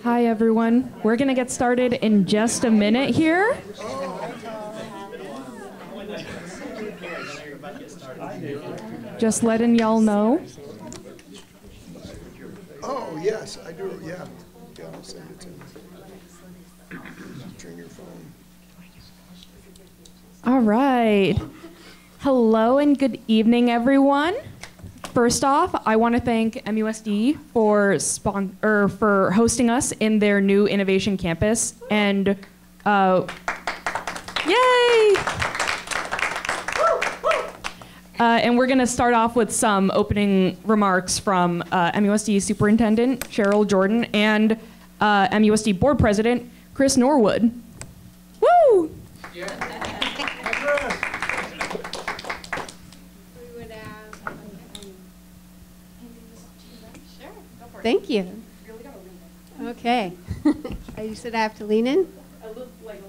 Hi, everyone. We're going to get started in just a minute here. Just letting y'all know. Oh, yes, I do, yeah. Yeah, I'll send it to you. Turn your phone. All right. Hello and good evening, everyone. First off, I want to thank MUSD for hosting us in their new innovation campus. And yay! And we're going to start off with some opening remarks from MUSD Superintendent Cheryl Jordan and MUSD Board President Chris Norwood. Woo! Yeah. Thank you. Okay. You said I have to lean in? A little bit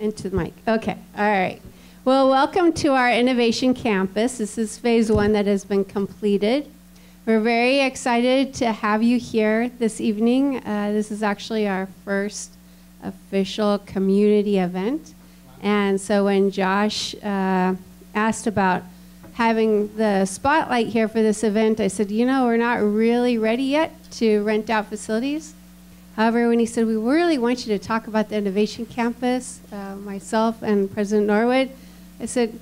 into the mic. Okay. All right. Well, welcome to our innovation campus. This is phase one that has been completed. We're very excited to have you here this evening. This is actually our first official community event. And so when Josh asked about having the spotlight here for this event, I said, you know, we're not really ready yet to rent out facilities. However, when he said, we really want you to talk about the Innovation Campus, myself and President Norwood, I said,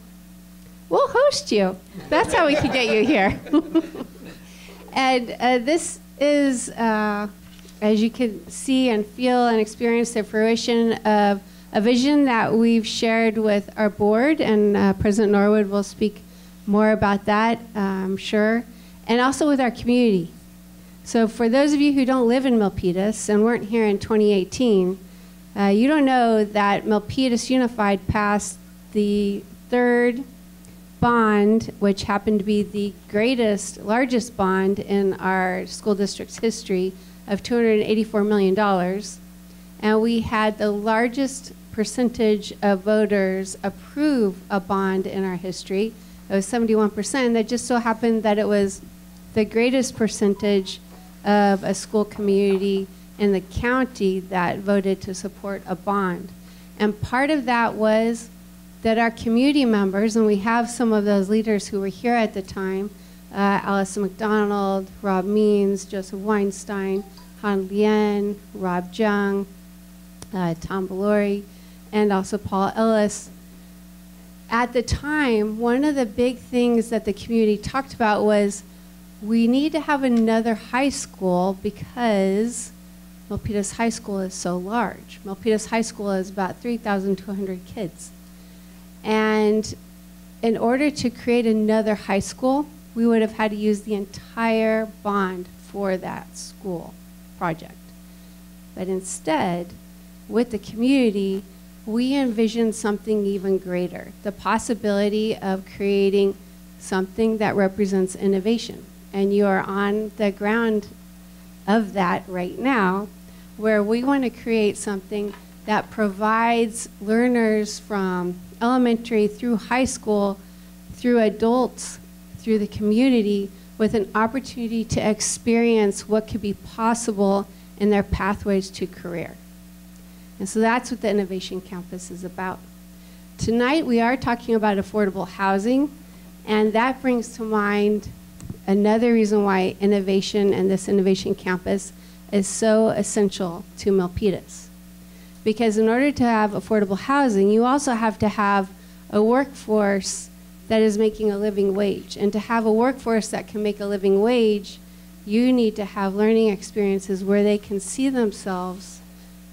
we'll host you. That's how we can get you here. And this is, as you can see and feel and experience, the fruition of a vision that we've shared with our board, and President Norwood will speak more about that, I'm sure, and also with our community. So for those of you who don't live in Milpitas and weren't here in 2018, you don't know that Milpitas Unified passed the third bond, which happened to be the largest bond in our school district's history of $284 million. And we had the largest percentage of voters approve a bond in our history. It was 71%. That just so happened that it was the greatest percentage of a school community in the county that voted to support a bond. And part of that was that our community members, and we have some of those leaders who were here at the time, Allison McDonald, Rob Means, Joseph Weinstein, Han Lien, Rob Jung, Tom Valori, and also Paul Ellis. At the time, one of the big things that the community talked about was we need to have another high school because Milpitas High School is so large. Milpitas High School is about 3,200 kids. And in order to create another high school, we would have had to use the entire bond for that school project. But instead, with the community, we envisioned something even greater, the possibility of creating something that represents innovation. And you are on the ground of that right now, where we want to create something that provides learners from elementary through high school, through adults, through the community, with an opportunity to experience what could be possible in their pathways to career. And so that's what the Innovation Campus is about. Tonight we are talking about affordable housing, and that brings to mind another reason why innovation and this Innovation Campus is so essential to Milpitas. Because in order to have affordable housing, you also have to have a workforce that is making a living wage. And to have a workforce that can make a living wage, you need to have learning experiences where they can see themselves,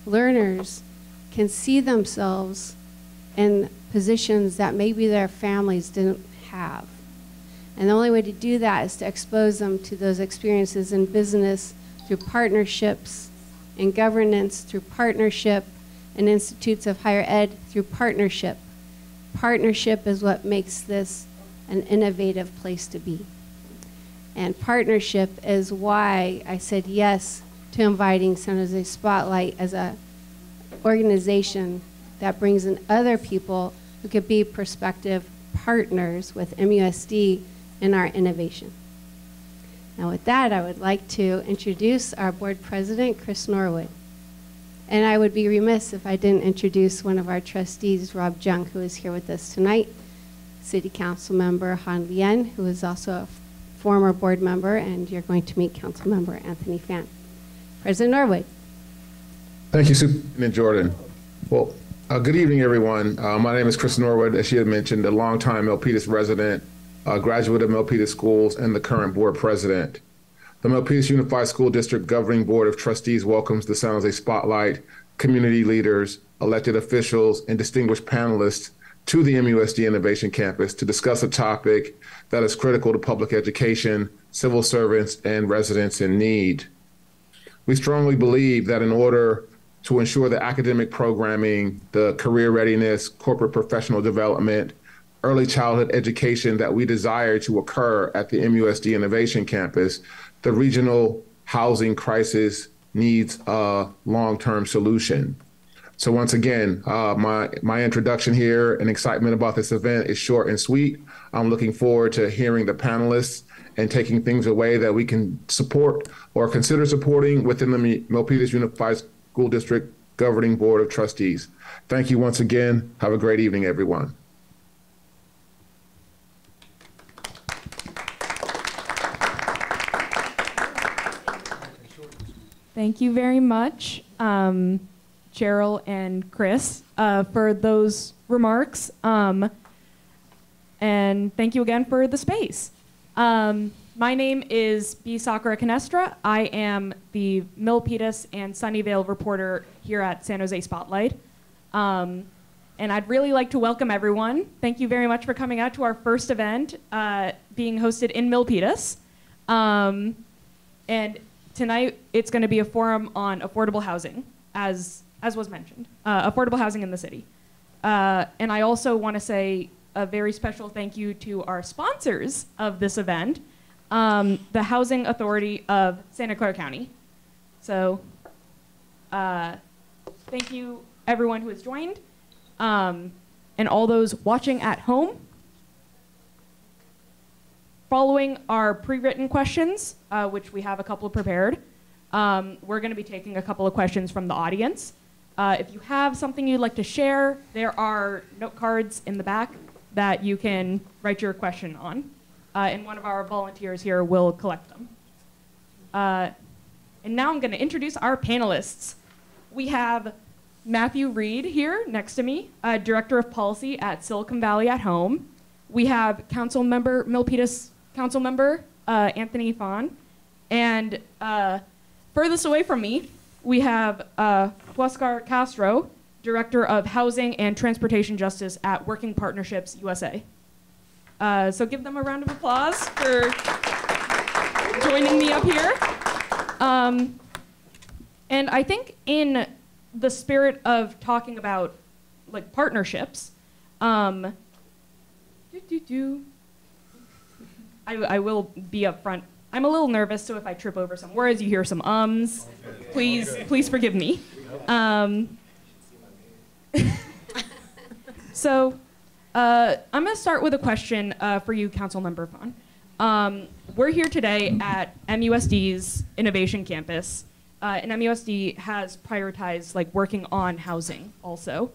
learners can see themselves in positions that maybe their families didn't have. And the only way to do that is to expose them to those experiences in business through partnerships, in governance through partnership, and institutes of higher ed through partnership. Partnership is what makes this an innovative place to be. And partnership is why I said yes to inviting San Jose Spotlight as an organization that brings in other people who could be prospective partners with MUSD in our innovation. Now with that, I would like to introduce our board president, Chris Norwood. And I would be remiss if I didn't introduce one of our trustees, Rob Jung, who is here with us tonight, City Council Member Han Lien, who is also a former board member, and you're going to meet Council Member Anthony Fan. President Norwood. Thank you, Superintendent Jordan. Well, good evening, everyone. My name is Chris Norwood, as she had mentioned, a longtime Milpitas resident, graduate of Milpitas Schools, and the current board president. The Milpitas Unified School District Governing Board of Trustees welcomes the San Jose Spotlight, community leaders, elected officials, and distinguished panelists to the MUSD Innovation Campus to discuss a topic that is critical to public education, civil servants, and residents in need. We strongly believe that in order to ensure the academic programming, the career readiness, corporate professional development, early childhood education that we desire to occur at the MUSD Innovation Campus, the regional housing crisis needs a long-term solution. So once again, my introduction here and excitement about this event is short and sweet. I'm looking forward to hearing the panelists and taking things away that we can support or consider supporting within the Milpitas Unified School District Governing Board of Trustees. Thank you once again. Have a great evening, everyone. Thank you very much, Cheryl and Chris, for those remarks. And thank you again for the space. My name is B. Sakura Canestra. I am the Milpitas and Sunnyvale reporter here at San Jose Spotlight. And I'd really like to welcome everyone. Thank you very much for coming out to our first event being hosted in Milpitas. And tonight, it's going to be a forum on affordable housing, as was mentioned, affordable housing in the city. And I also want to say a very special thank you to our sponsors of this event, the Housing Authority of Santa Clara County. So thank you, everyone who has joined, and all those watching at home. Following our pre-written questions, which we have a couple prepared, we're going to be taking a couple of questions from the audience. If you have something you'd like to share, there are note cards in the back that you can write your question on, and one of our volunteers here will collect them. And now I'm going to introduce our panelists. We have Matthew Reed here next to me, Director of Policy at Silicon Valley at Home. We have Milpitas Council Member Anthony Fan, and furthest away from me, we have Huáscar Castro, Director of Housing and Transportation Justice at Working Partnerships USA. So give them a round of applause for joining me up here. And I think in the spirit of talking about like partnerships, I will be upfront. I'm a little nervous, so if I trip over some words, you hear some ums, please forgive me. So I'm going to start with a question for you, Councilmember Fan. We're here today at MUSD's Innovation Campus, and MUSD has prioritized like working on housing also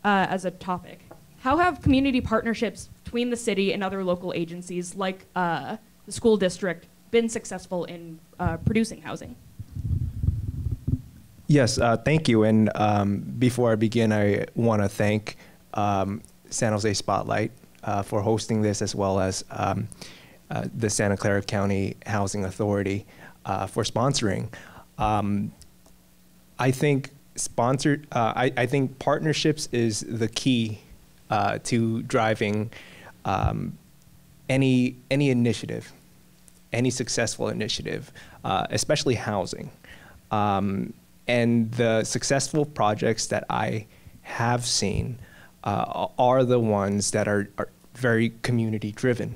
as a topic. How have community partnerships between the city and other local agencies like the school district been successful in producing housing? Yes, thank you. And before I begin, I want to thank San Jose Spotlight for hosting this, as well as the Santa Clara County Housing Authority for sponsoring. I think I think partnerships is the key to driving any initiative, any successful initiative, especially housing. And the successful projects that I have seen are the ones that are very community driven.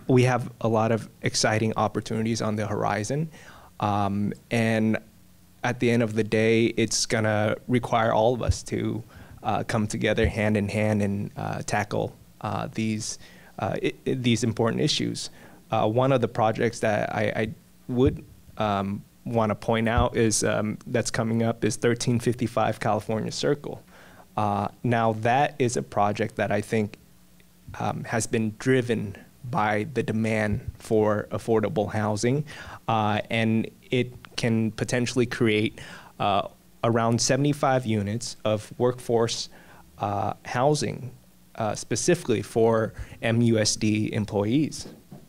We have a lot of exciting opportunities on the horizon. And at the end of the day, it's gonna require all of us to come together hand in hand and tackle these important issues. one of the projects that I would want to point out is that's coming up is 1355 California Circle. Now that is a project that I think has been driven by the demand for affordable housing, and it can potentially create around 75 units of workforce housing specifically for MUSD employees.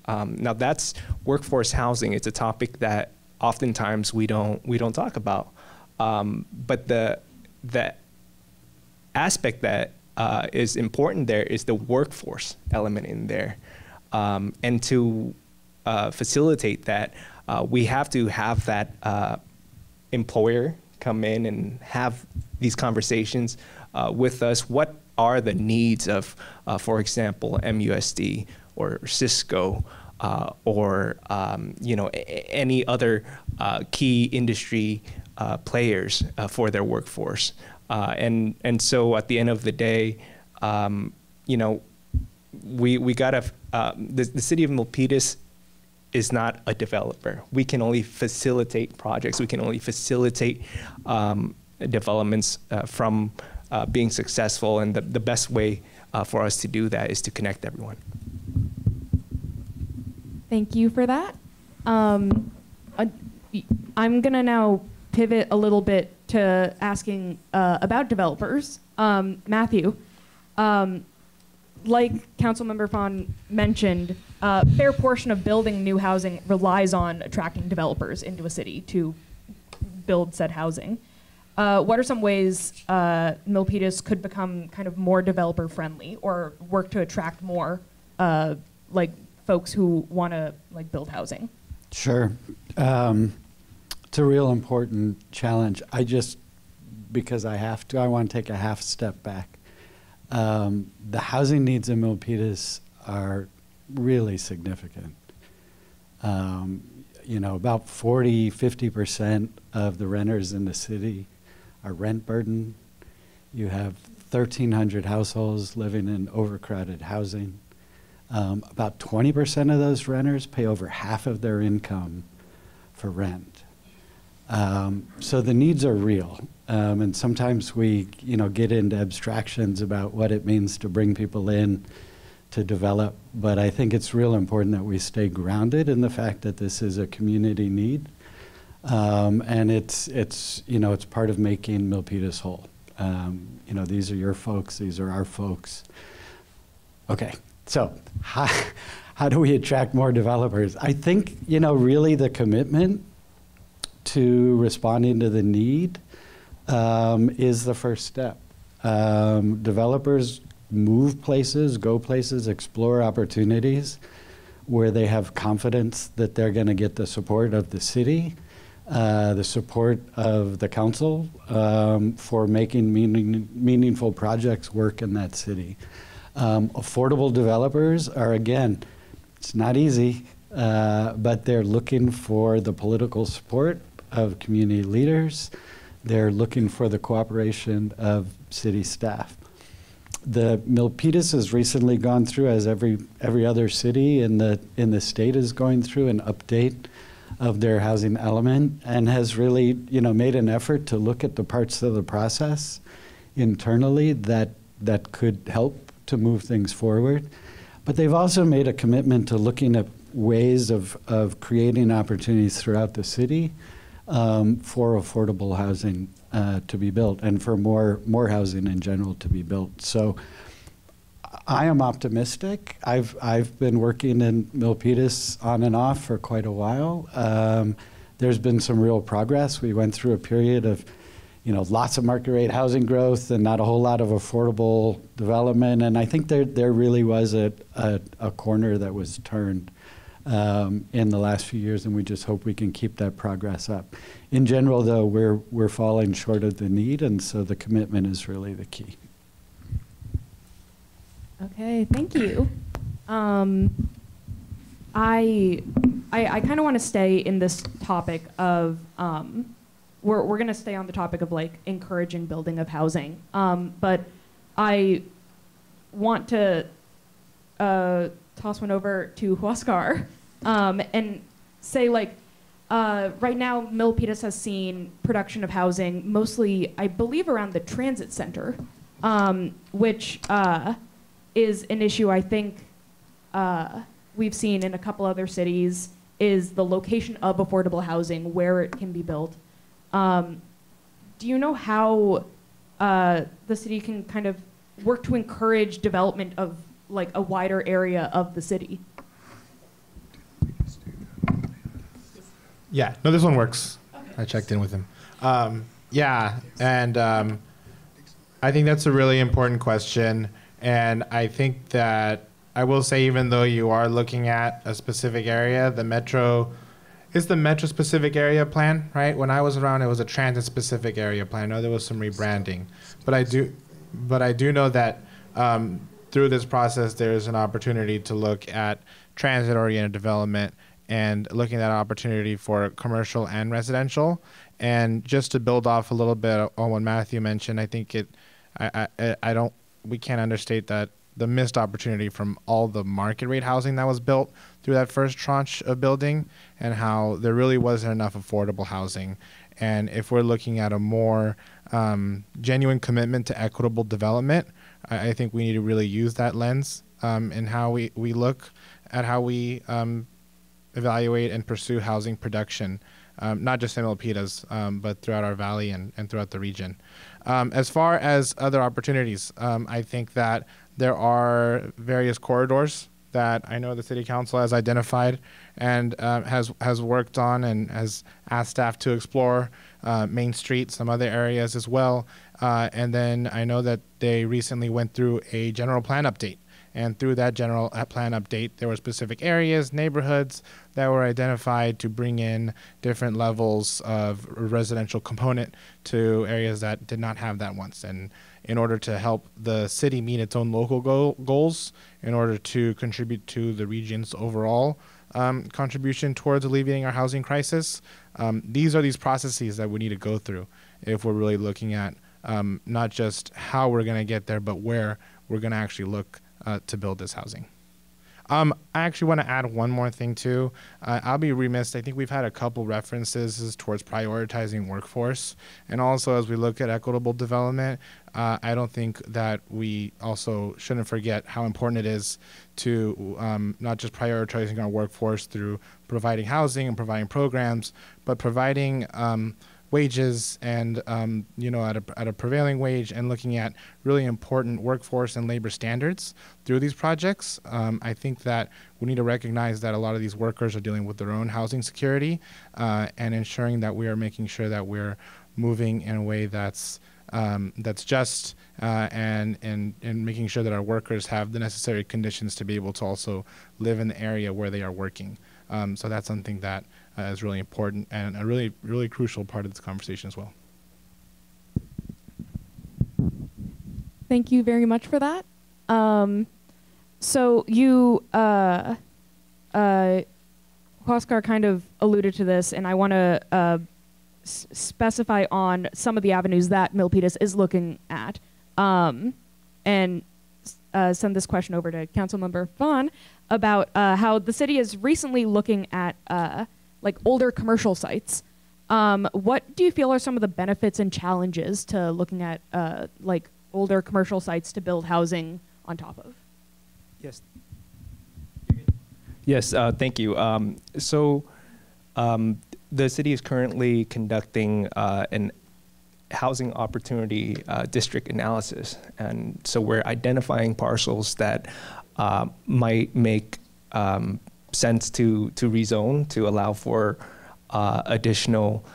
Now that's workforce housing. It's a topic that oftentimes we don't talk about, but the aspect that is important there is the workforce element in there, and to facilitate that, we have to have that employer come in and have these conversations with us. What are the needs of, for example, MUSD or Cisco or any other key industry players for their workforce? And so at the end of the day, we gotta, the city of Milpitas is not a developer. We can only facilitate projects. We can only facilitate developments from being successful. And the best way for us to do that is to connect everyone. Thank you for that. I'm gonna now pivot a little bit to asking about developers. Matthew, like Councilmember Fawn mentioned, a fair portion of building new housing relies on attracting developers into a city to build said housing. What are some ways Milpitas could become kind of more developer friendly or work to attract more folks who want to build housing? Sure. It's a real important challenge. Because I have to, I want to take a half step back. The housing needs in Milpitas are really significant. About 40–50% of the renters in the city are rent burdened. You have 1,300 households living in overcrowded housing. About 20% of those renters pay over half of their income for rent. So the needs are real. And sometimes we, get into abstractions about what it means to bring people in to develop. But I think it's real important that we stay grounded in the fact that this is a community need. And it's part of making Milpitas whole. These are your folks, these are our folks. Okay, so how do we attract more developers? I think, really the commitment to responding to the need is the first step. Developers move places, go places, explore opportunities where they have confidence that they're going to get the support of the city, the support of the council for making meaningful projects work in that city. Affordable developers are, again, it's not easy, but they're looking for the political support of community leaders. They're looking for the cooperation of city staff. The Milpitas has recently gone through, as every other city in the state is going through, an update of their housing element, and has really made an effort to look at the parts of the process internally that could help to move things forward. But they've also made a commitment to looking at ways of creating opportunities throughout the city for affordable housing to be built, and for more housing in general to be built. So I am optimistic. I've been working in Milpitas on and off for quite a while. There's been some real progress. We went through a period of lots of market rate housing growth and not a whole lot of affordable development. And I think there really was a corner that was turned in the last few years, and we just hope we can keep that progress up. In general, though, we're falling short of the need, and so the commitment is really the key. Okay, thank you. I kind of want to stay in this topic of we're going to stay on the topic of encouraging building of housing, but I want to toss one over to Huascar. and say like, right now Milpitas has seen production of housing mostly, I believe, around the transit center, which is an issue I think we've seen in a couple other cities, is the location of affordable housing, where it can be built. Do you know how the city can kind of work to encourage development of like a wider area of the city? Yeah, no, this one works. Okay. I checked in with him. Yeah, and I think that's a really important question. And I think that I will say, even though you are looking at a specific area, the metro is the metro specific area plan, right? When I was around, it was a transit specific area plan. I know there was some rebranding, but I do know that through this process, there's an opportunity to look at transit oriented development and looking at opportunity for commercial and residential. And just to build off a little bit on what Matthew mentioned, I think we can't understate that the missed opportunity from all the market rate housing that was built through that first tranche of building, and how there really wasn't enough affordable housing. And if we're looking at a more genuine commitment to equitable development, I think we need to really use that lens in how we look at how we evaluate and pursue housing production, not just in Milpitas, but throughout our valley and throughout the region. As far as other opportunities, I think that there are various corridors that I know the City Council has identified and has worked on and has asked staff to explore Main Street, some other areas as well. And then I know that they recently went through a general plan update. And through that general plan update, there were specific areas, neighborhoods that were identified to bring in different levels of residential component to areas that did not have that once. And in order to help the city meet its own local goals, in order to contribute to the region's overall contribution towards alleviating our housing crisis, these processes that we need to go through if we're really looking at not just how we're going to get there, but where we're going to actually look to build this housing. I actually want to add one more thing too. I'll be remiss. I think we've had a couple references towards prioritizing workforce. And also, as we look at equitable development, I don't think that we also shouldn't forget how important it is to not just prioritizing our workforce through providing housing and providing programs, but providing wages and at a prevailing wage, and looking at really important workforce and labor standards through these projects. I think that we need to recognize that a lot of these workers are dealing with their own housing security, and ensuring that we are making sure that we're moving in a way that's just and making sure that our workers have the necessary conditions to be able to also live in the area where they are working. So that's something that is really important and a really, really crucial part of this conversation as well. Thank you very much for that. So you, Huascar kind of alluded to this, and I want to specify on some of the avenues that Milpitas is looking at, and send this question over to Councilmember Vaughn about how the city is recently looking at like older commercial sites. What do you feel are some of the benefits and challenges to looking at like older commercial sites to build housing on top of? Yes. Yes, thank you. The city is currently conducting an housing opportunity district analysis. And so we're identifying parcels that might make sense to rezone to allow for additional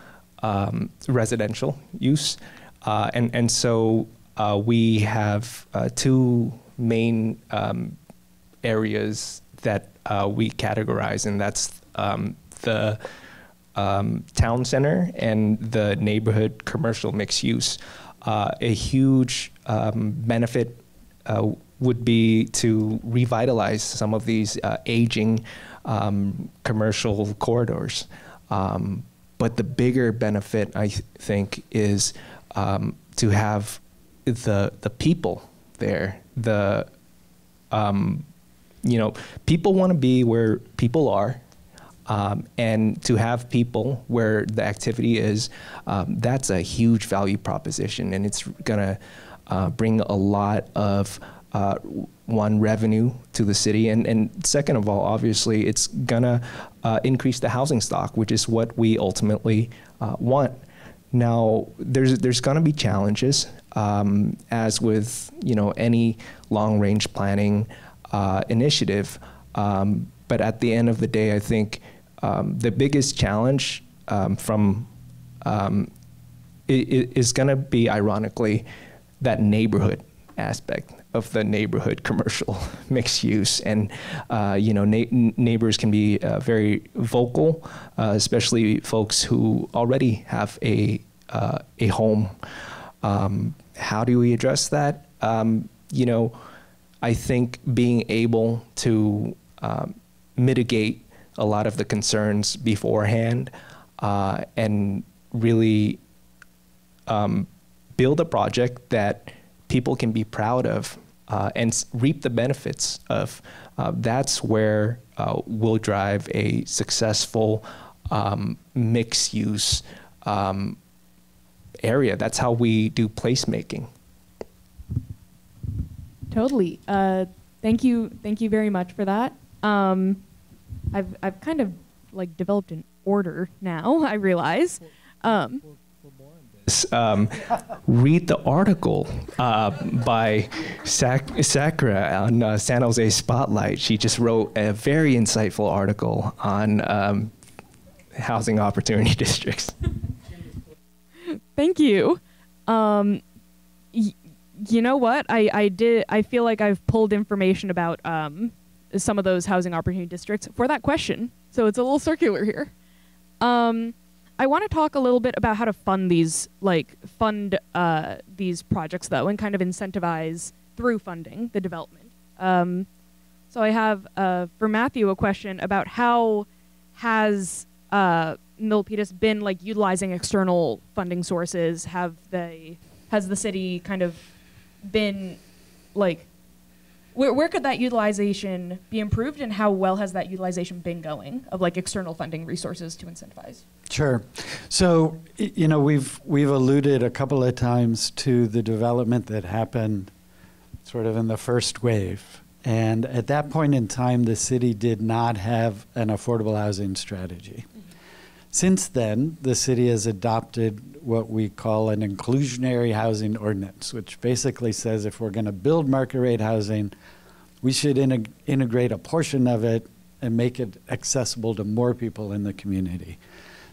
residential use. And so we have two main areas that we categorize, and that's the town center and the neighborhood commercial mixed use. A huge benefit would be to revitalize some of these aging commercial corridors. But the bigger benefit, I think, is to have the people there. People want to be where people are, And to have people where the activity is, that's a huge value proposition, and it's gonna bring a lot of revenue to the city, and second of all, obviously, it's gonna increase the housing stock, which is what we ultimately want. Now, there's gonna be challenges, as with any long-range planning initiative, but at the end of the day, I think the biggest challenge is gonna be, ironically, that neighborhood aspect of the neighborhood commercial mixed use, and neighbors can be very vocal, especially folks who already have a home. How do we address that? I think being able to mitigate a lot of the concerns beforehand, and really build a project that people can be proud of and reap the benefits of. That's where we'll drive a successful mixed-use area. That's how we do placemaking. Totally. Thank you very much for that. I've kind of like developed an order now, I realize. Read the article by Sakura on San Jose Spotlight. She just wrote a very insightful article on housing opportunity districts. Thank you. You know what? I feel like I've pulled information about some of those housing opportunity districts for that question. So it's a little circular here. I want to talk a little bit about how to fund these projects, though, and kind of incentivize through funding the development. So I have, for Matthew, a question about how has Milpitas been utilizing external funding sources? Has the city kind of been where could that utilization be improved, and how well has that utilization been going of external funding resources to incentivize? Sure. So, we've alluded a couple of times to the development that happened sort of in the first wave. And at that point in time, the city did not have an affordable housing strategy. Mm-hmm. Since then, the city has adopted what we call an inclusionary housing ordinance, which basically says if we're going to build market rate housing, we should integrate a portion of it and make it accessible to more people in the community.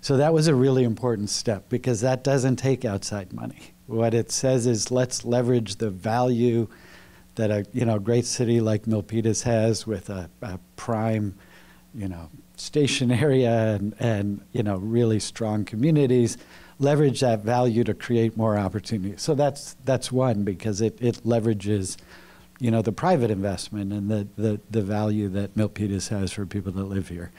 So that was a really important step, because that doesn't take outside money. What it says is let's leverage the value that a great city like Milpitas has with a prime station area and really strong communities, leverage that value to create more opportunities. So that's one, because it leverages the private investment and the value that Milpitas has for people that live here.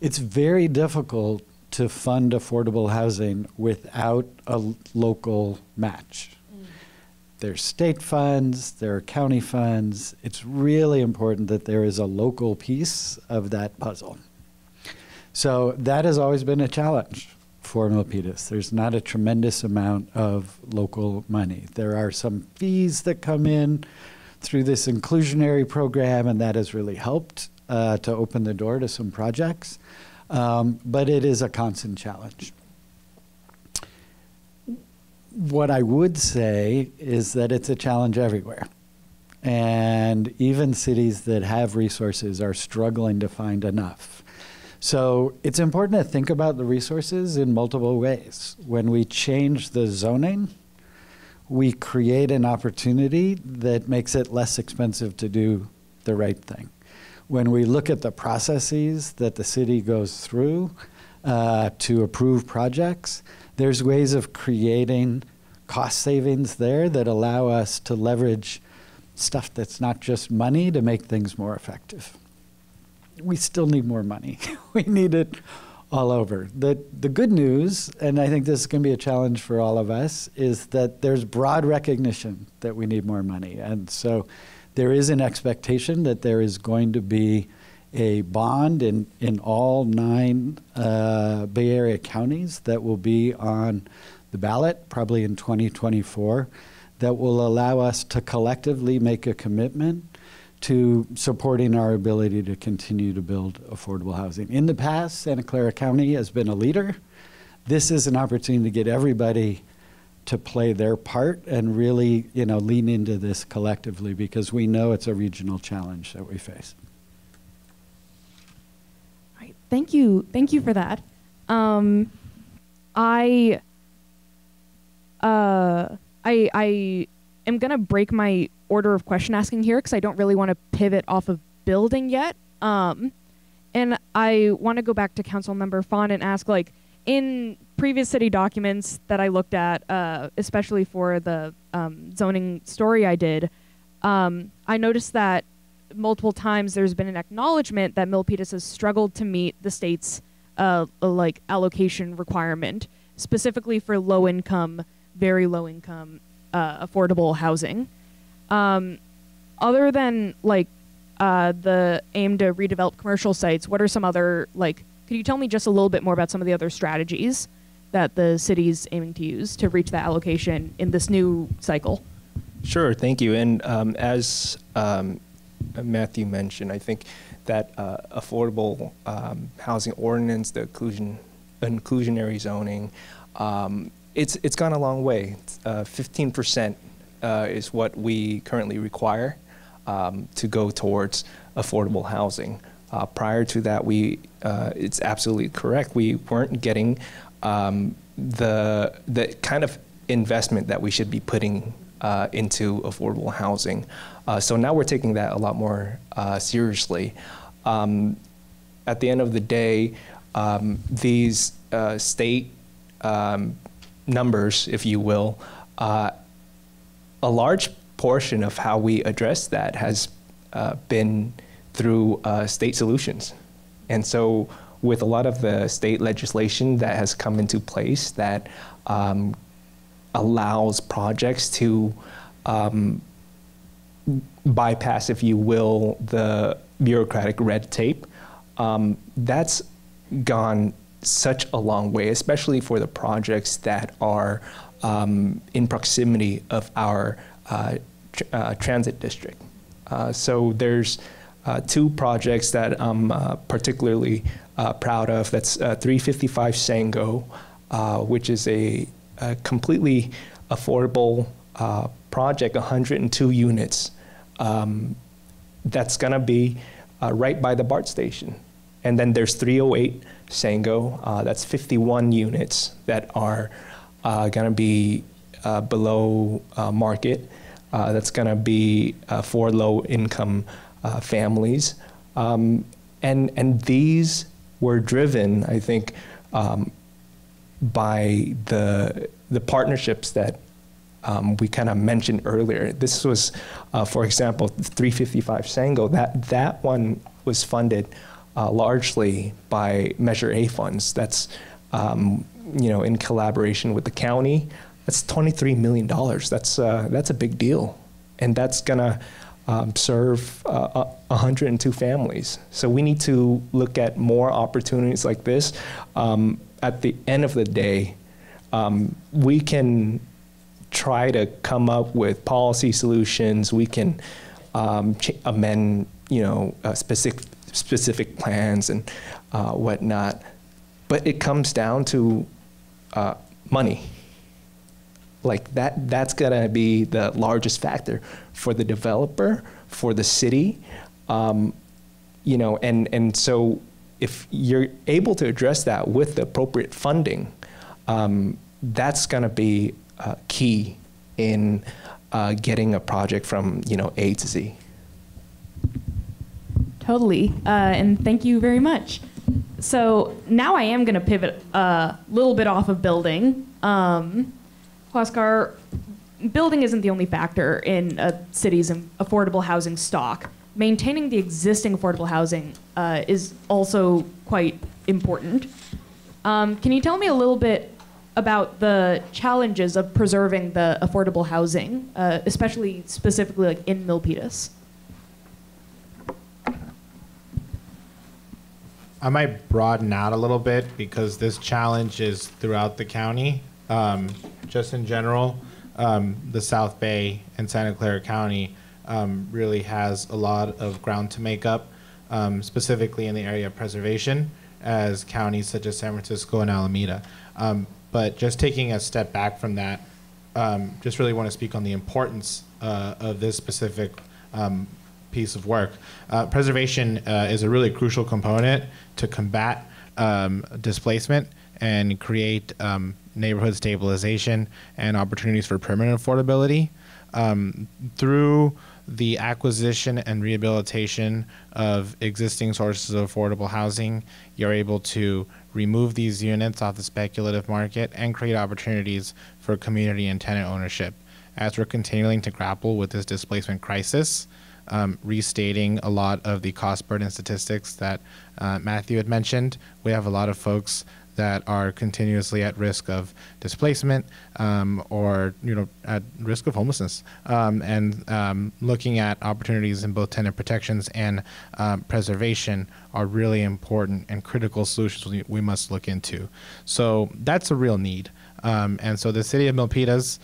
It's very difficult to fund affordable housing without a local match. There's state funds, there are county funds. It's really important that there is a local piece of that puzzle. So that has always been a challenge for Milpitas. There's not a tremendous amount of local money. There are some fees that come in through this inclusionary program, and that has really helped to open the door to some projects. But it is a constant challenge. What I would say is that it's a challenge everywhere. And even cities that have resources are struggling to find enough. So it's important to think about the resources in multiple ways. When we change the zoning, we create an opportunity that makes it less expensive to do the right thing. When we look at the processes that the city goes through to approve projects, there's ways of creating cost savings there that allow us to leverage stuff that's not just money to make things more effective. We still need more money. We need it all over. The good news, and I think this is going to be a challenge for all of us, is that there's broad recognition that we need more money. And so there is an expectation that there is going to be a bond in all 9 Bay Area counties that will be on the ballot probably in 2024 that will allow us to collectively make a commitment to supporting our ability to continue to build affordable housing. In the past, Santa Clara County has been a leader. This is an opportunity to get everybody to play their part and really, lean into this collectively, because we know it's a regional challenge that we face. All right. Thank you for that. I am gonna break my order of question asking here because I don't really want to pivot off of building yet. And I want to go back to Councilmember Fond and ask, like, in previous city documents that I looked at, especially for the zoning story I did, I noticed that multiple times there's been an acknowledgement that Milpitas has struggled to meet the state's allocation requirement, specifically for low income, very low income, affordable housing. Other than the aim to redevelop commercial sites, what are some other, could you tell me just a little bit more about some of the other strategies that the city's aiming to use to reach that allocation in this new cycle? Sure, thank you. And as Matthew mentioned, I think that affordable housing ordinance, the inclusionary zoning, it's gone a long way. 15% is what we currently require to go towards affordable housing. Prior to that, it's absolutely correct. We weren't getting the kind of investment that we should be putting into affordable housing. So now we're taking that a lot more seriously. At the end of the day, these state numbers, if you will, a large portion of how we address that has been through state solutions. And so with a lot of the state legislation that has come into place that allows projects to bypass, if you will, the bureaucratic red tape, that's gone such a long way, especially for the projects that are in proximity of our transit district. So there's 2 projects that I'm particularly proud of. That's 355 Sango, which is a completely affordable project, 102 units. That's gonna be right by the BART station. And then there's 308 Sango, that's 51 units that are gonna be below market. That's gonna be for low income families. And these were driven, I think, by the partnerships that we kind of mentioned earlier. This was, for example, 355 Sango, that one was funded largely by Measure A funds. That's, in collaboration with the county. That's $23 million. That's a big deal. And that's gonna serve 102 families. So we need to look at more opportunities like this. At the end of the day, we can try to come up with policy solutions. We can amend, specific plans and whatnot. But it comes down to money. Like that's gonna be the largest factor for the developer, for the city, and so if you're able to address that with the appropriate funding, that's gonna be key in getting a project from A to Z. Totally, and thank you very much. So now I am gonna pivot a little bit off of building. Huascar, building isn't the only factor in a city's affordable housing stock. Maintaining the existing affordable housing is also quite important. Can you tell me a little bit about the challenges of preserving the affordable housing, especially specifically in Milpitas? I might broaden out a little bit because this challenge is throughout the county. Just in general, the South Bay and Santa Clara County really has a lot of ground to make up, specifically in the area of preservation, as counties such as San Francisco and Alameda. But just taking a step back from that, just really want to speak on the importance of this specific piece of work. Preservation is a really crucial component to combat displacement and create neighborhood stabilization and opportunities for permanent affordability. Through the acquisition and rehabilitation of existing sources of affordable housing, you're able to remove these units off the speculative market and create opportunities for community and tenant ownership. As we're continuing to grapple with this displacement crisis, restating a lot of the cost burden statistics that Matthew had mentioned, we have a lot of folks that are continuously at risk of displacement or at risk of homelessness, and looking at opportunities in both tenant protections and preservation are really important and critical solutions we must look into. So that's a real need. And so the city of Milpitas,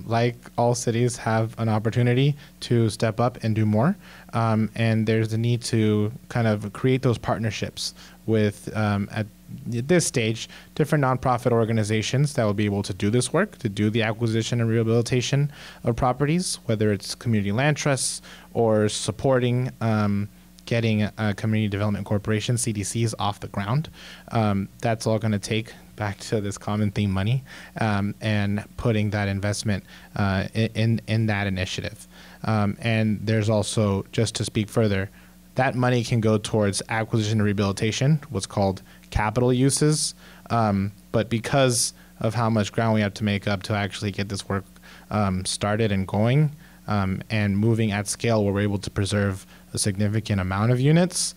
like all cities, have an opportunity to step up and do more. And there's a need to kind of create those partnerships with, at this stage, different nonprofit organizations that will be able to do this work, to do the acquisition and rehabilitation of properties, whether it's community land trusts or supporting getting community development corporation, CDCs, off the ground. That's all going to take, back to this common theme, money, and putting that investment in that initiative. And there's also, just to speak further, that money can go towards acquisition and rehabilitation, what's called capital uses. But because of how much ground we have to make up to actually get this work started and going, and moving at scale where we're able to preserve a significant amount of units,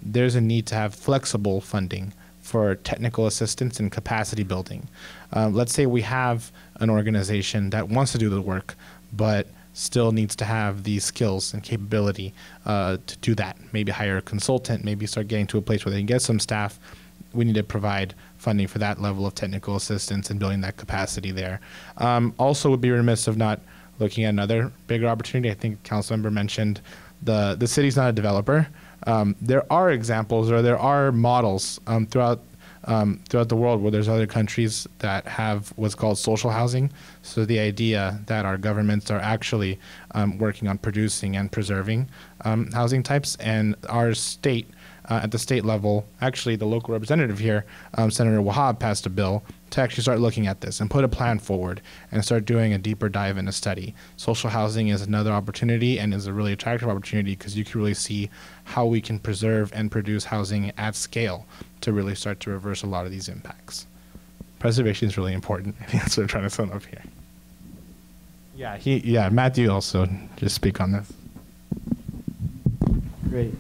there's a need to have flexible funding for technical assistance and capacity building. Let's say we have an organization that wants to do the work, but still needs to have the skills and capability to do that. Maybe hire a consultant, maybe start getting to a place where they can get some staff. We need to provide funding for that level of technical assistance and building that capacity there. Also would be remiss of not looking at another bigger opportunity. I think Councilmember mentioned the city's not a developer. There are examples, or there are models throughout the world where there's other countries that have what's called social housing. So the idea that our governments are actually working on producing and preserving housing types, and our state, at the state level, actually the local representative here, Senator Wahab, passed a bill to actually start looking at this and put a plan forward and start doing a deeper dive in a study. Social housing is another opportunity and is a really attractive opportunity because you can really see how we can preserve and produce housing at scale to really start to reverse a lot of these impacts. Preservation is really important. I think that's what I'm trying to sum up here. Yeah, Matthew also just speak on this. Great.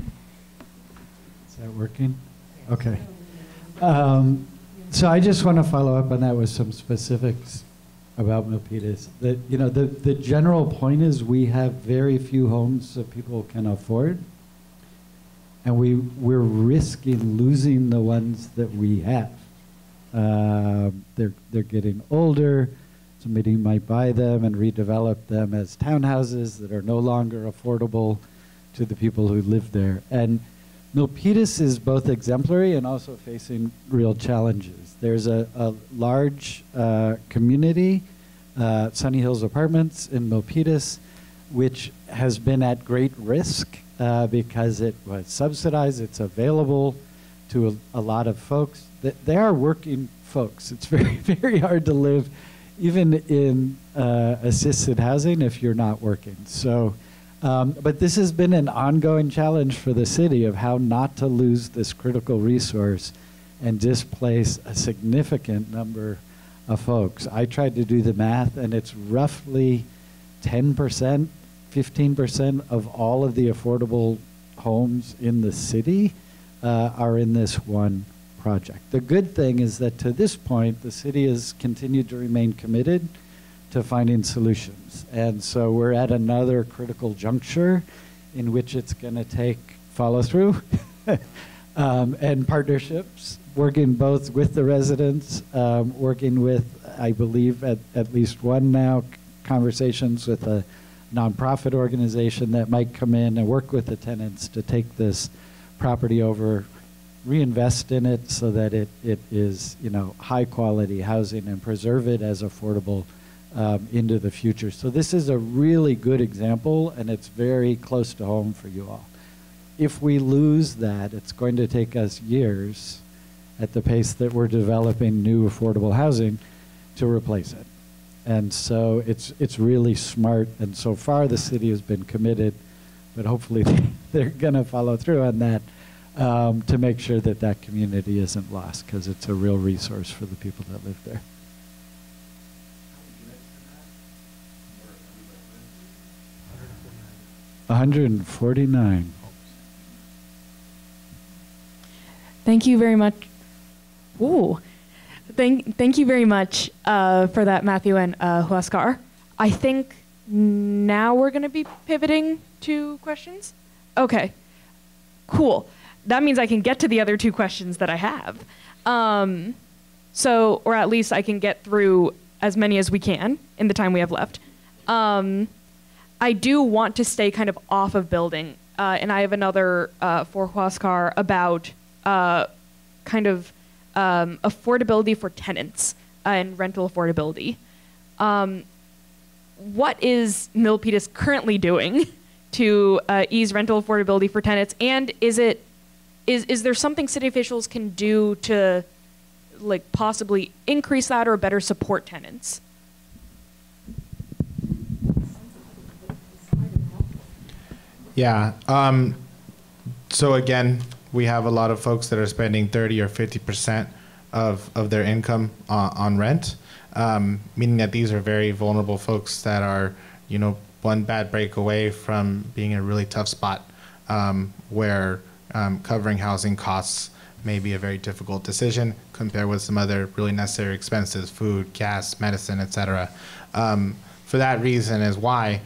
Is that working? Okay. So I just want to follow up on that with some specifics about Milpitas. That, the general point is we have very few homes that people can afford, and we're risking losing the ones that we have. They're getting older. Somebody might buy them and redevelop them as townhouses that are no longer affordable to the people who live there. And Milpitas is both exemplary and also facing real challenges. There's a large community, Sunny Hills Apartments in Milpitas, which has been at great risk because it was subsidized. It's available to a lot of folks. They are working folks. It's very, very hard to live even in assisted housing if you're not working. So. But this has been an ongoing challenge for the city of how not to lose this critical resource and displace a significant number of folks. I tried to do the math, and it's roughly 10%, 15% of all of the affordable homes in the city are in this one project. The good thing is that to this point, the city has continued to remain committed to finding solutions. And so we're at another critical juncture in which it's going to take follow through and partnerships, working both with the residents, working with, I believe, at least one now, conversations with a nonprofit organization that might come in and work with the tenants to take this property over, reinvest in it so that it is, high quality housing and preserve it as affordable into the future. So this is a really good example, and it's very close to home for you all. If we lose that, it's going to take us years at the pace that we're developing new affordable housing to replace it. And so it's really smart, and so far the city has been committed, but hopefully they're going to follow through on that to make sure that that community isn't lost, because it's a real resource for the people that live there. $149. Thank you very much. Ooh. Thank you very much for that, Matthew and Huascar. I think now we're going to be pivoting to questions. Okay, cool. That means I can get to the other two questions that I have. Or at least I can get through as many as we can in the time we have left. I do want to stay kind of off of building, and I have another for Huascar about affordability for tenants and rental affordability. What is Milpitas currently doing to ease rental affordability for tenants, and is there something city officials can do to possibly increase that or better support tenants? Yeah. So again, we have a lot of folks that are spending 30 or 50% of their income on rent, meaning that these are very vulnerable folks that are, one bad break away from being in a really tough spot where covering housing costs may be a very difficult decision compared with some other really necessary expenses, food, gas, medicine, etc. For that reason is why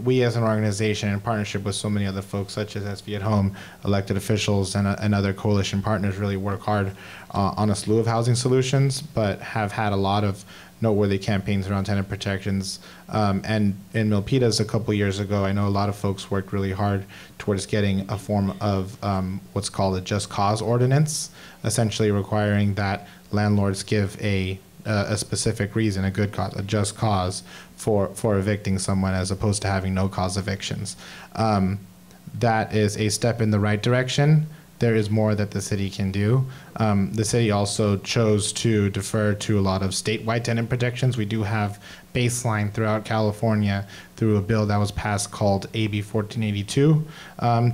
we as an organization, in partnership with so many other folks such as SV at Home, elected officials, and other coalition partners, really work hard on a slew of housing solutions, but have had a lot of noteworthy campaigns around tenant protections. And in Milpitas a couple years ago, I know a lot of folks worked really hard towards getting a form of what's called a just cause ordinance, essentially requiring that landlords give a specific reason, a good cause, a just cause for evicting someone, as opposed to having no cause evictions. That is a step in the right direction. There is more that the city can do. The city also chose to defer to a lot of statewide tenant protections. We do have baseline throughout California through a bill that was passed called AB 1482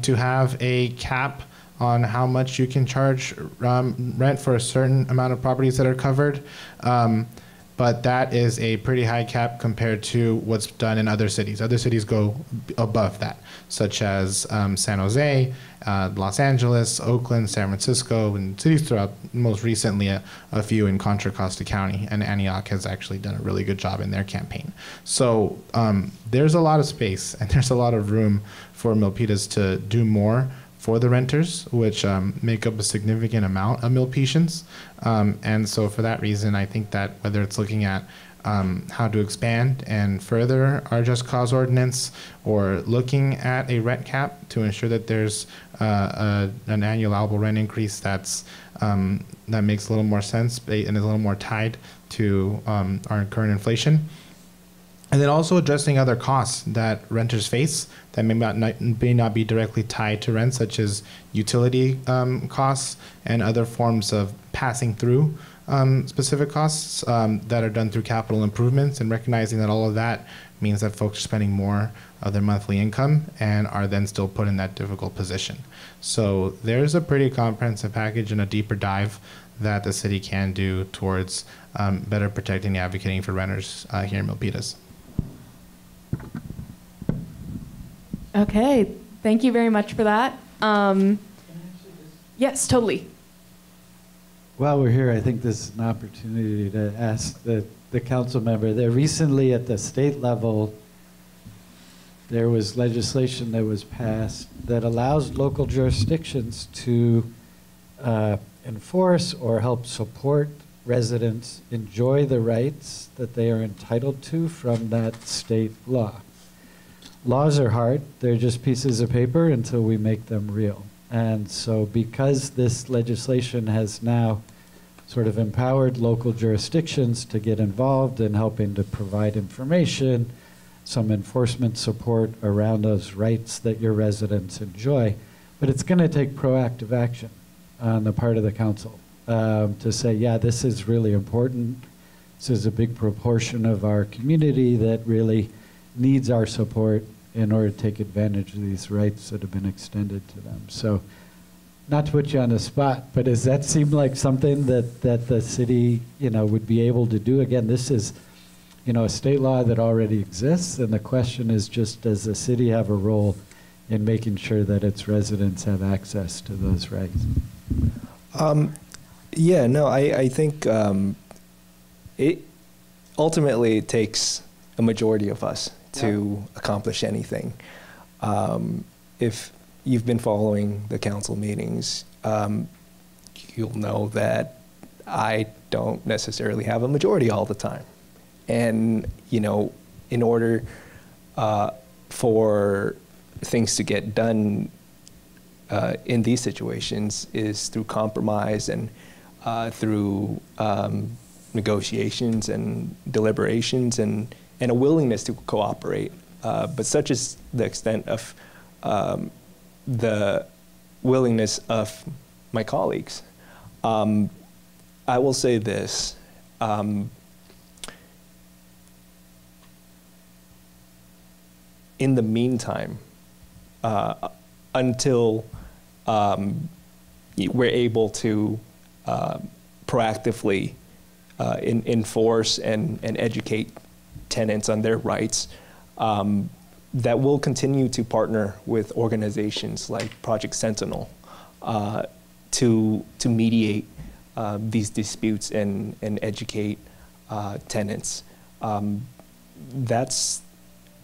to have a cap on how much you can charge rent for a certain amount of properties that are covered. But that is a pretty high cap compared to what's done in other cities. Other cities go above that, such as San Jose, Los Angeles, Oakland, San Francisco, and cities throughout, most recently a few in Contra Costa County, and Antioch has actually done a really good job in their campaign. So there's a lot of space and there's a lot of room for Milpitas to do more for the renters, which make up a significant amount of Milpitians. And so for that reason, I think that whether it's looking at how to expand and further our just cause ordinance, or looking at a rent cap to ensure that there's an annual allowable rent increase that makes a little more sense and is a little more tied to our current inflation. And then also addressing other costs that renters face that may not be directly tied to rent, such as utility costs and other forms of passing through specific costs that are done through capital improvements, and recognizing that all of that means that folks are spending more of their monthly income and are then still put in that difficult position. So there's a pretty comprehensive package and a deeper dive that the city can do towards better protecting and advocating for renters here in Milpitas. Okay, thank you very much for that. Yes, totally. While we're here, I think this is an opportunity to ask the council member. There recently at the state level, there was legislation that was passed that allows local jurisdictions to enforce or help support residents enjoy the rights that they are entitled to from that state law. Laws are hard. They're just pieces of paper until we make them real. And so because this legislation has now sort of empowered local jurisdictions to get involved in helping to provide information, some enforcement support around those rights that your residents enjoy, but it's going to take proactive action on the part of the council to say, yeah, this is really important. This is a big proportion of our community that really needs our support in order to take advantage of these rights that have been extended to them. So, not to put you on the spot, but does that seem like something that the city, would be able to do? Again, this is, a state law that already exists, and the question is just, does the city have a role in making sure that its residents have access to those rights? I think it ultimately it takes a majority of us to accomplish anything. If you've been following the council meetings, you'll know that I don't necessarily have a majority all the time. And, in order for things to get done in these situations is through compromise and through negotiations and deliberations and a willingness to cooperate. But such is the extent of the willingness of my colleagues. I will say this. In the meantime, until we're able to proactively enforce and educate tenants on their rights, that will continue to partner with organizations like Project Sentinel to mediate these disputes and educate tenants.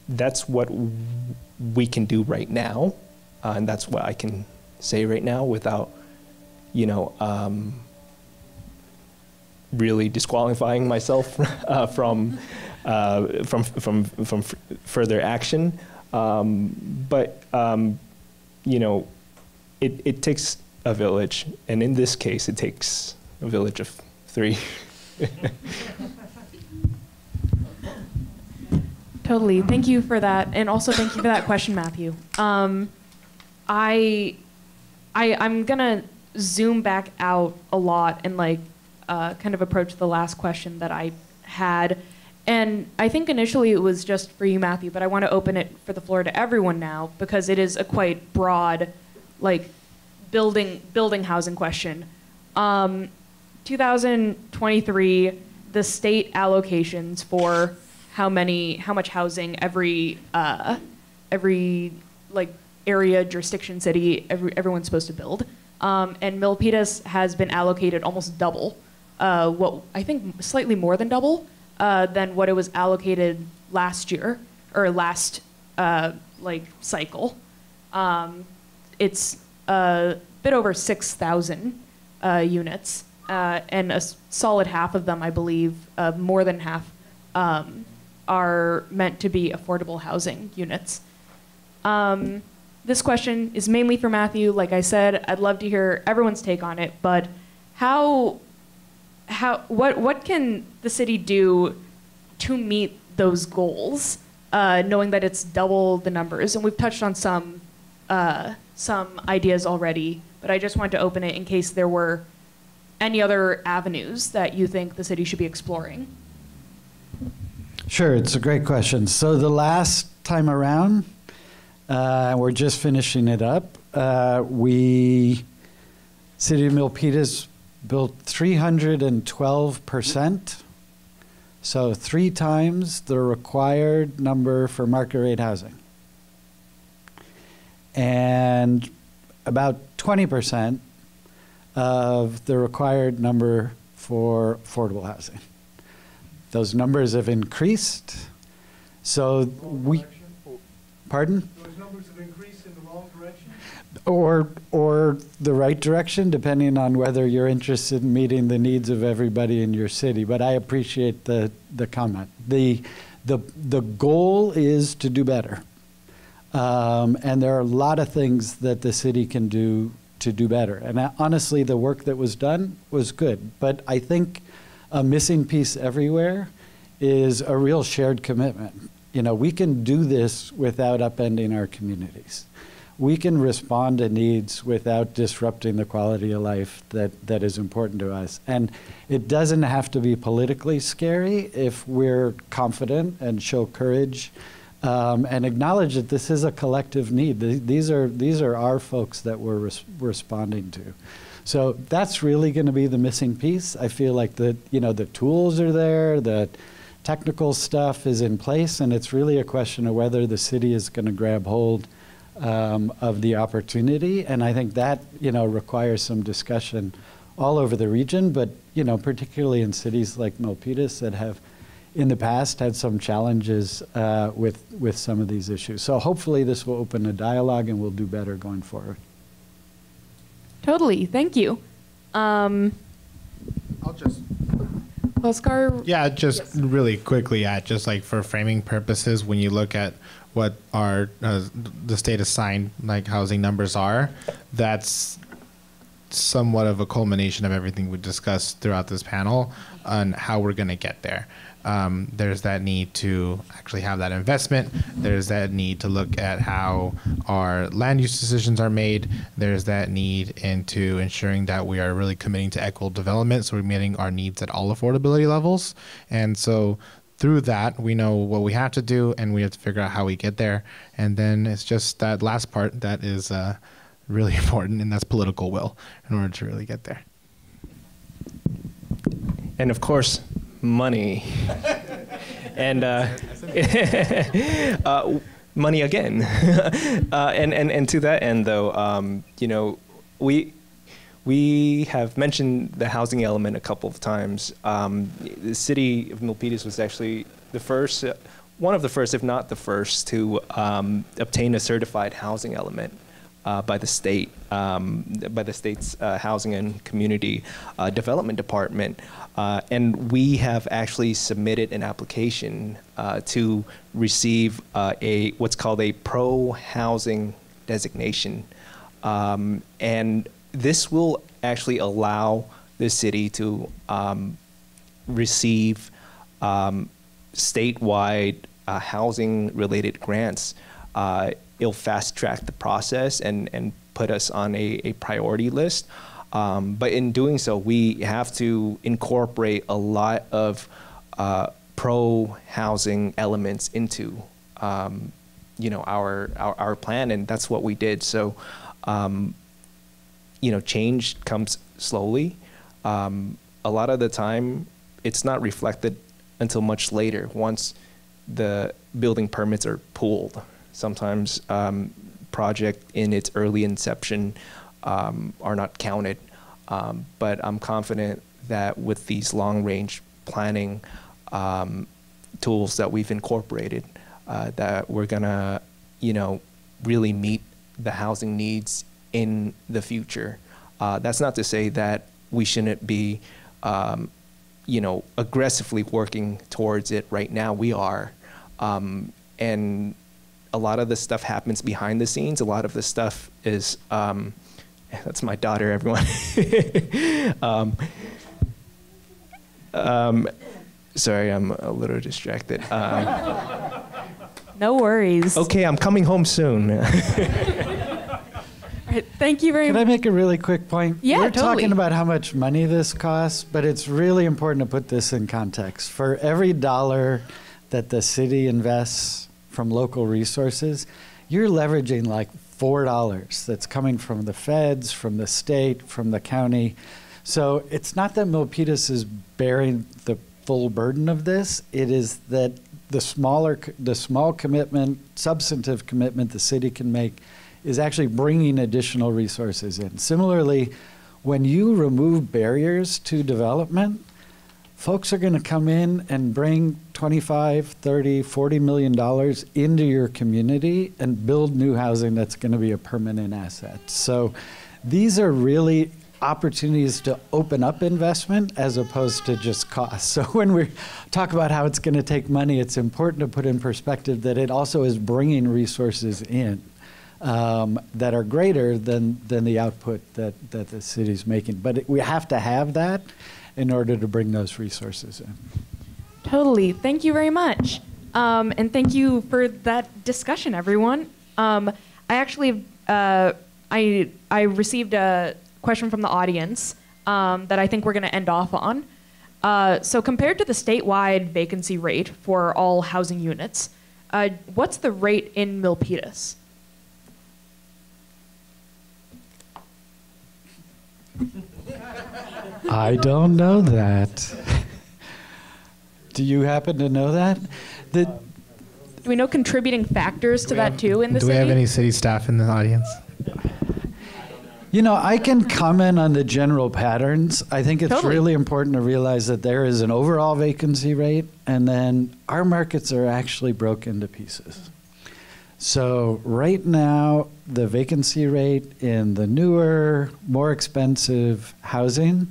That's what we can do right now, and that's what I can say right now without, really disqualifying myself from further action. But it takes a village, and in this case, it takes a village of 3. Totally. Thank you for that, and also thank you for that question, Matthew. I'm gonna zoom back out a lot and kind of approach the last question that I had, and I think initially it was just for you, Matthew, but I want to open it for the floor to everyone now because it is a quite broad, building housing question. 2023, the state allocations for how much housing every area, jurisdiction, city, everyone's supposed to build. And Milpitas has been allocated almost double, I think slightly more than double, than what it was allocated last year, or last cycle. It's a bit over 6,000 units, and a solid half of them, I believe, more than half, are meant to be affordable housing units. This question is mainly for Matthew. Like I said, I'd love to hear everyone's take on it, but what can the city do to meet those goals, knowing that it's double the numbers? And we've touched on some ideas already, but I just wanted to open it in case there were any other avenues that you think the city should be exploring. Sure, it's a great question. So the last time around, we're just finishing it up. City of Milpitas built 312%, so 3 times the required number for market rate housing. And about 20% of the required number for affordable housing. Those numbers have increased. So pardon? Those numbers have increased in the wrong direction? or the right direction, depending on whether you're interested in meeting the needs of everybody in your city. But I appreciate the comment. The goal is to do better. And there are a lot of things that the city can do to do better. And honestly, the work that was done was good. But I think a missing piece everywhere is a real shared commitment. You know, we can do this without upending our communities. We can respond to needs without disrupting the quality of life that is important to us. And it doesn't have to be politically scary if we're confident and show courage and acknowledge that this is a collective need. These are our folks that we're responding to. So that's really going to be the missing piece. I feel like the tools are there, the technical stuff is in place, and it's really a question of whether the city is going to grab hold of the opportunity. And I think that requires some discussion all over the region, but particularly in cities like Milpitas that have in the past had some challenges with some of these issues. So hopefully this will open a dialogue and we'll do better going forward. Totally, thank you. I'll just. Oscar? Yeah, just really quickly, just like for framing purposes, when you look at what our the state assigned like housing numbers are, that's somewhat of a culmination of everything we discussed throughout this panel on how we're going to get there. There's that need to actually have that investment. There's that need to look at how our land use decisions are made. There's that need into ensuring that we are really committing to equitable development, so we're meeting our needs at all affordability levels. And so through that, we know what we have to do, and we have to figure out how we get there. And then it's just that last part that is really important, and that's political will in order to really get there. And of course, money. And money again. And to that end, though, we have mentioned the housing element a couple of times. The city of Milpitas was actually the first, one of the first, if not the first, to obtain a certified housing element by the state, by the state's Housing and Community Development Department. And we have actually submitted an application to receive what's called a pro-housing designation. And this will actually allow the city to receive statewide housing-related grants. It'll fast-track the process and put us on a priority list. But in doing so, we have to incorporate a lot of pro-housing elements into our plan, and that's what we did. So change comes slowly. A lot of the time, it's not reflected until much later, once the building permits are pulled. Sometimes project in its early inception are not counted. But I'm confident that with these long-range planning tools that we've incorporated, that we're gonna, really meet the housing needs in the future. That's not to say that we shouldn't be, aggressively working towards it right now. We are. And a lot of this stuff happens behind the scenes. A lot of this stuff is, that's my daughter, everyone. Sorry, I'm a little distracted. No worries. Okay, I'm coming home soon. All right, thank you very much. Can I make a really quick point? Yeah, We're totally. talking about how much money this costs, but it's really important to put this in context. For every dollar that the city invests from local resources, you're leveraging like $4 that's coming from the feds, from the state, from the county. So it's not that Milpitas is bearing the full burden of this. It is that the small commitment, substantive commitment the city can make is actually bringing additional resources in. Similarly, when you remove barriers to development, folks are going to come in and bring $25, $30, $40 million into your community and build new housing that's going to be a permanent asset. So these are really opportunities to open up investment as opposed to just cost. So when we talk about how it's going to take money, it's important to put in perspective that it also is bringing resources in that are greater than the output that the city's making. But we have to have that in order to bring those resources in. Totally. Thank you very much. And thank you for that discussion, everyone. I actually, I received a question from the audience that I think we're going to end off on. So compared to the statewide vacancy rate for all housing units, what's the rate in Milpitas? I don't know that. Do you happen to know that? Do we know contributing factors to that too in the city? Do we have any city staff in the audience? You know, I can comment on the general patterns. I think it's Totally. really important to realize that there is an overall vacancy rate, and then our markets are actually broken to pieces. So right now, the vacancy rate in the newer, more expensive housing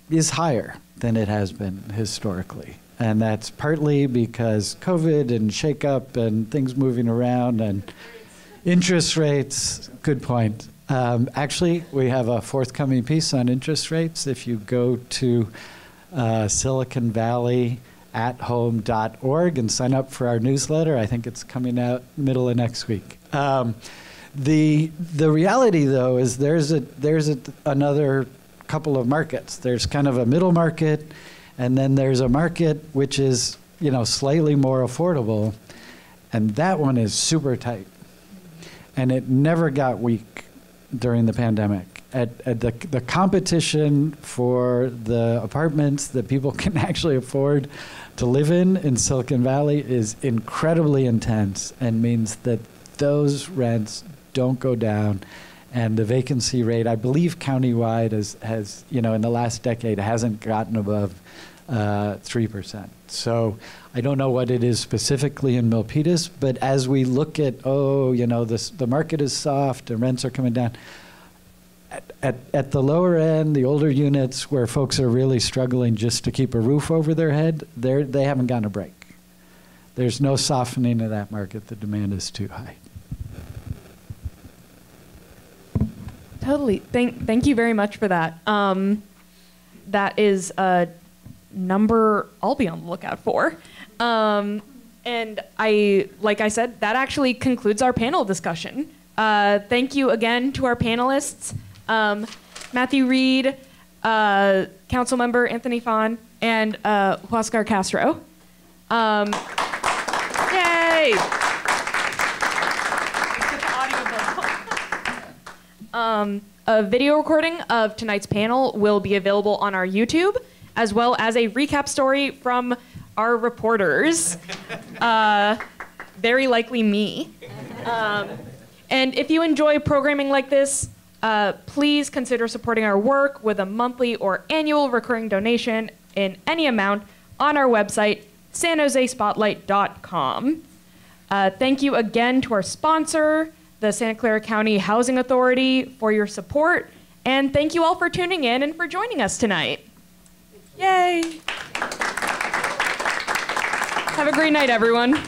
is higher than it has been historically. And that's partly because COVID and shakeup and things moving around and interest rates. Good point. Actually, we have a forthcoming piece on interest rates. If you go to Silicon Valley @home.org and sign up for our newsletter. I think it's coming out middle of next week. The reality, though, is there's another couple of markets. There's kind of a middle market, and then there's a market which is, you know, slightly more affordable, and that one is super tight. And it never got weak during the pandemic. The competition for the apartments that people can actually afford to live in Silicon Valley is incredibly intense and means that those rents don't go down. And the vacancy rate, I believe countywide has, you know, in the last decade hasn't gotten above 3%. So I don't know what it is specifically in Milpitas, but as we look at, the market is soft and rents are coming down, at the lower end, the older units where folks are really struggling just to keep a roof over their head, they haven't gotten a break. There's no softening of that market. The demand is too high. Totally. Thank you very much for that. That is a number I'll be on the lookout for. And like I said, that actually concludes our panel discussion. Thank you again to our panelists, Matthew Reed, Councilmember Anthony Phan, and Huáscar Castro. Yay! A video recording of tonight's panel will be available on our YouTube, as well as a recap story from our reporters, very likely me. And if you enjoy programming like this, please consider supporting our work with a monthly or annual recurring donation in any amount on our website, sanjosespotlight.com. Thank you again to our sponsor, the Santa Clara County Housing Authority, for your support. And thank you all for tuning in and for joining us tonight. Yay! Have a great night, everyone.